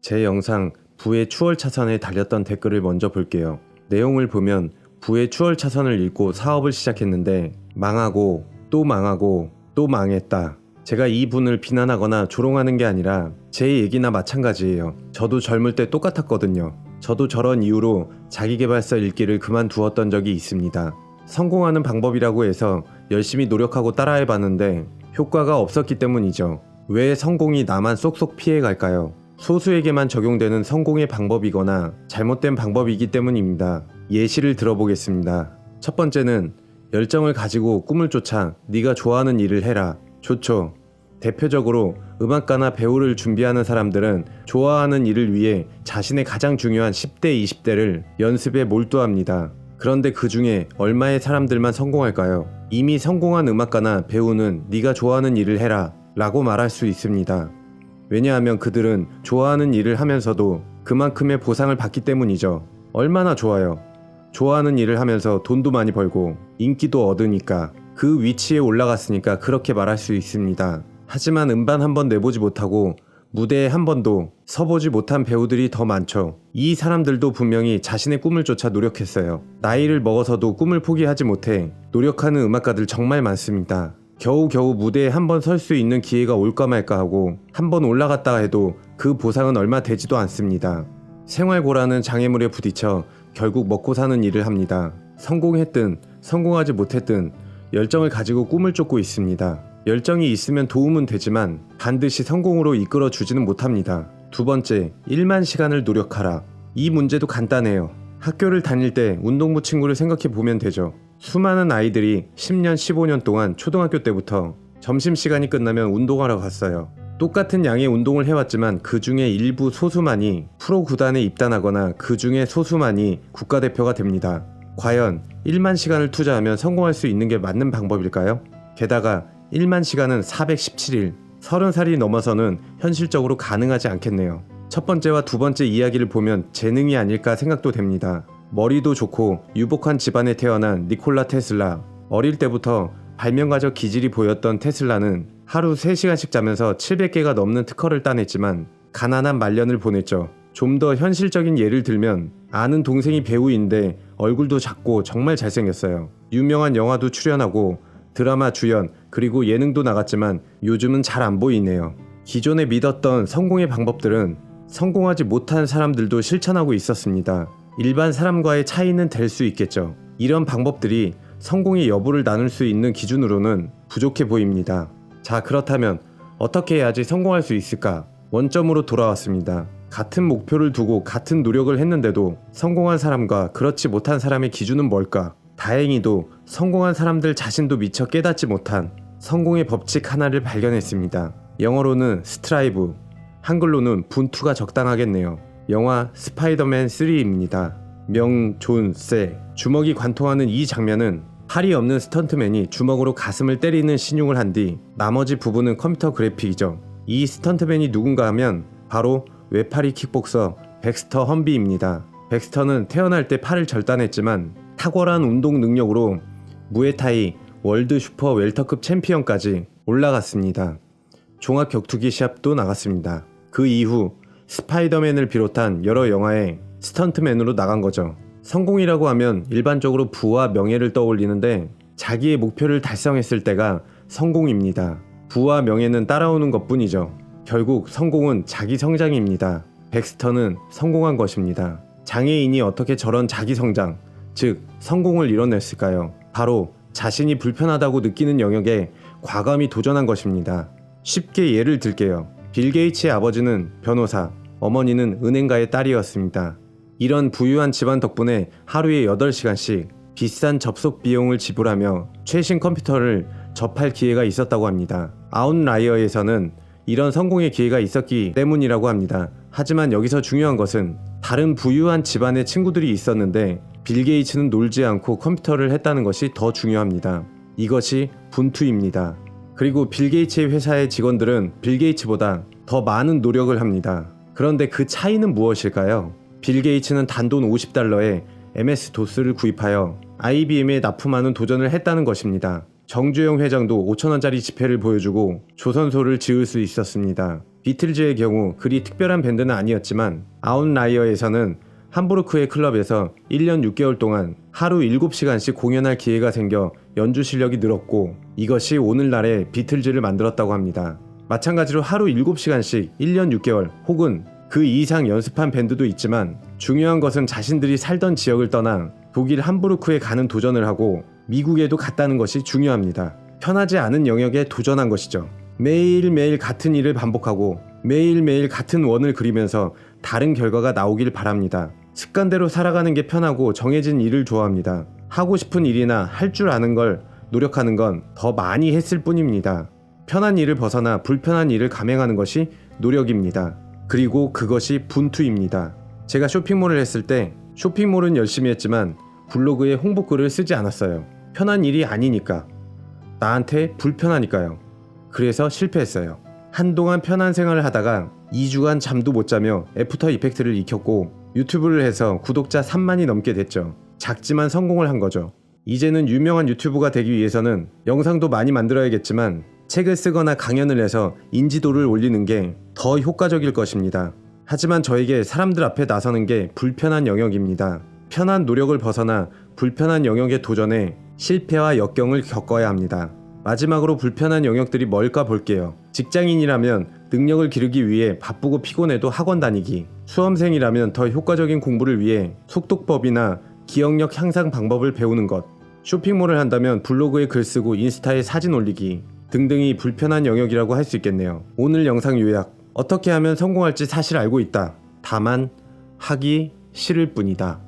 제 영상 부의 추월 차선에 달렸던 댓글을 먼저 볼게요. 내용을 보면 부의 추월 차선을 읽고 사업을 시작했는데 망하고 또 망하고 또 망했다. 제가 이 분을 비난하거나 조롱하는 게 아니라 제 얘기나 마찬가지예요. 저도 젊을 때 똑같았거든요. 저도 저런 이유로 자기계발서 읽기를 그만두었던 적이 있습니다. 성공하는 방법이라고 해서 열심히 노력하고 따라해봤는데 효과가 없었기 때문이죠. 왜 성공이 나만 쏙쏙 피해갈까요? 소수에게만 적용되는 성공의 방법이거나 잘못된 방법이기 때문입니다. 예시를 들어보겠습니다. 첫 번째는 열정을 가지고 꿈을 쫓아 네가 좋아하는 일을 해라. 좋죠. 대표적으로 음악가나 배우를 준비하는 사람들은 좋아하는 일을 위해 자신의 가장 중요한 10대, 20대를 연습에 몰두합니다. 그런데 그 중에 얼마의 사람들만 성공할까요? 이미 성공한 음악가나 배우는 네가 좋아하는 일을 해라 라고 말할 수 있습니다. 왜냐하면 그들은 좋아하는 일을 하면서도 그만큼의 보상을 받기 때문이죠. 얼마나 좋아요. 좋아하는 일을 하면서 돈도 많이 벌고 인기도 얻으니까, 그 위치에 올라갔으니까 그렇게 말할 수 있습니다. 하지만 음반 한 번 내보지 못하고 무대에 한 번도 서보지 못한 배우들이 더 많죠. 이 사람들도 분명히 자신의 꿈을 쫓아 노력했어요. 나이를 먹어서도 꿈을 포기하지 못해 노력하는 음악가들 정말 많습니다. 겨우겨우 무대에 한 번 설 수 있는 기회가 올까 말까 하고 한 번 올라갔다 해도 그 보상은 얼마 되지도 않습니다. 생활고라는 장애물에 부딪혀 결국 먹고 사는 일을 합니다. 성공했든 성공하지 못했든 열정을 가지고 꿈을 쫓고 있습니다. 열정이 있으면 도움은 되지만 반드시 성공으로 이끌어 주지는 못합니다. 두 번째, 1만 시간을 노력하라. 이 문제도 간단해요. 학교를 다닐 때 운동부 친구를 생각해 보면 되죠. 수많은 아이들이 10년, 15년 동안 초등학교 때부터 점심시간이 끝나면 운동하러 갔어요. 똑같은 양의 운동을 해왔지만 그 중에 일부 소수만이 프로 구단에 입단하거나 그 중에 소수만이 국가대표가 됩니다. 과연 1만 시간을 투자하면 성공할 수 있는 게 맞는 방법일까요? 게다가 1만 시간은 417일, 30살이 넘어서는 현실적으로 가능하지 않겠네요. 첫 번째와 두 번째 이야기를 보면 재능이 아닐까 생각도 됩니다. 머리도 좋고 유복한 집안에 태어난 니콜라 테슬라. 어릴 때부터 발명가적 기질이 보였던 테슬라는 하루 3시간씩 자면서 700개가 넘는 특허를 따냈지만 가난한 말년을 보냈죠. 좀 더 현실적인 예를 들면 아는 동생이 배우인데 얼굴도 작고 정말 잘생겼어요. 유명한 영화도 출연하고 드라마 주연 그리고 예능도 나갔지만 요즘은 잘 안 보이네요. 기존에 믿었던 성공의 방법들은 성공하지 못한 사람들도 실천하고 있었습니다. 일반 사람과의 차이는 될 수 있겠죠. 이런 방법들이 성공의 여부를 나눌 수 있는 기준으로는 부족해 보입니다. 자, 그렇다면 어떻게 해야지 성공할 수 있을까? 원점으로 돌아왔습니다. 같은 목표를 두고 같은 노력을 했는데도 성공한 사람과 그렇지 못한 사람의 기준은 뭘까? 다행히도 성공한 사람들 자신도 미처 깨닫지 못한 성공의 법칙 하나를 발견했습니다. 영어로는 스트라이브, 한글로는 분투가 적당하겠네요. 영화 스파이더맨 3입니다. 명존세. 주먹이 관통하는 이 장면은 팔이 없는 스턴트맨이 주먹으로 가슴을 때리는 신용을 한 뒤 나머지 부분은 컴퓨터 그래픽이죠. 이 스턴트맨이 누군가 하면 바로 외파리 킥복서 백스터 험비입니다. 백스터는 태어날 때 팔을 절단했지만 탁월한 운동 능력으로 무에타이 월드 슈퍼 웰터급 챔피언까지 올라갔습니다. 종합 격투기 시합도 나갔습니다. 그 이후 스파이더맨을 비롯한 여러 영화에 스턴트맨으로 나간 거죠. 성공이라고 하면 일반적으로 부와 명예를 떠올리는데 자기의 목표를 달성했을 때가 성공입니다. 부와 명예는 따라오는 것뿐이죠. 결국 성공은 자기 성장입니다. 백스터는 성공한 것입니다. 장애인이 어떻게 저런 자기 성장, 즉 성공을 이뤄냈을까요? 바로 자신이 불편하다고 느끼는 영역에 과감히 도전한 것입니다. 쉽게 예를 들게요. 빌 게이츠의 아버지는 변호사, 어머니는 은행가의 딸이었습니다. 이런 부유한 집안 덕분에 하루에 8시간씩 비싼 접속 비용을 지불하며 최신 컴퓨터를 접할 기회가 있었다고 합니다. 아웃라이어에서는 이런 성공의 기회가 있었기 때문이라고 합니다. 하지만 여기서 중요한 것은 다른 부유한 집안의 친구들이 있었는데 빌 게이츠는 놀지 않고 컴퓨터를 했다는 것이 더 중요합니다. 이것이 분투입니다. 그리고 빌 게이츠의 회사의 직원들은 빌 게이츠보다 더 많은 노력을 합니다. 그런데 그 차이는 무엇일까요? 빌 게이츠는 단돈 $50에 MS-DOS를 구입하여 IBM에 납품하는 도전을 했다는 것입니다. 정주영 회장도 5,000원짜리 지폐를 보여주고 조선소를 지을 수 있었습니다. 비틀즈의 경우 그리 특별한 밴드는 아니었지만 아웃라이어에서는 함부르크의 클럽에서 1년 6개월 동안 하루 7시간씩 공연할 기회가 생겨 연주 실력이 늘었고 이것이 오늘날의 비틀즈를 만들었다고 합니다. 마찬가지로 하루 7시간씩 1년 6개월 혹은 그 이상 연습한 밴드도 있지만 중요한 것은 자신들이 살던 지역을 떠나 독일 함부르크에 가는 도전을 하고 미국에도 갔다는 것이 중요합니다. 편하지 않은 영역에 도전한 것이죠. 매일매일 같은 일을 반복하고 매일매일 같은 원을 그리면서 다른 결과가 나오길 바랍니다. 습관대로 살아가는 게 편하고 정해진 일을 좋아합니다. 하고 싶은 일이나 할 줄 아는 걸 노력하는 건 더 많이 했을 뿐입니다. 편한 일을 벗어나 불편한 일을 감행하는 것이 노력입니다. 그리고 그것이 분투입니다. 제가 쇼핑몰을 했을 때 쇼핑몰은 열심히 했지만 블로그에 홍보글을 쓰지 않았어요. 편한 일이 아니니까. 나한테 불편하니까요. 그래서 실패했어요. 한동안 편한 생활을 하다가 2주간 잠도 못 자며 애프터 이펙트를 익혔고 유튜브를 해서 구독자 3만이 넘게 됐죠. 작지만 성공을 한 거죠. 이제는 유명한 유튜브가 되기 위해서는 영상도 많이 만들어야겠지만 책을 쓰거나 강연을 해서 인지도를 올리는 게 더 효과적일 것입니다. 하지만 저에게 사람들 앞에 나서는 게 불편한 영역입니다. 편한 노력을 벗어나 불편한 영역에 도전해 실패와 역경을 겪어야 합니다. 마지막으로 불편한 영역들이 뭘까 볼게요. 직장인이라면 능력을 기르기 위해 바쁘고 피곤해도 학원 다니기, 수험생이라면 더 효과적인 공부를 위해 속독법이나 기억력 향상 방법을 배우는 것, 쇼핑몰을 한다면 블로그에 글 쓰고 인스타에 사진 올리기 등등이 불편한 영역이라고 할 수 있겠네요. 오늘 영상 요약, 어떻게 하면 성공할지 사실 알고 있다. 다만 하기 싫을 뿐이다.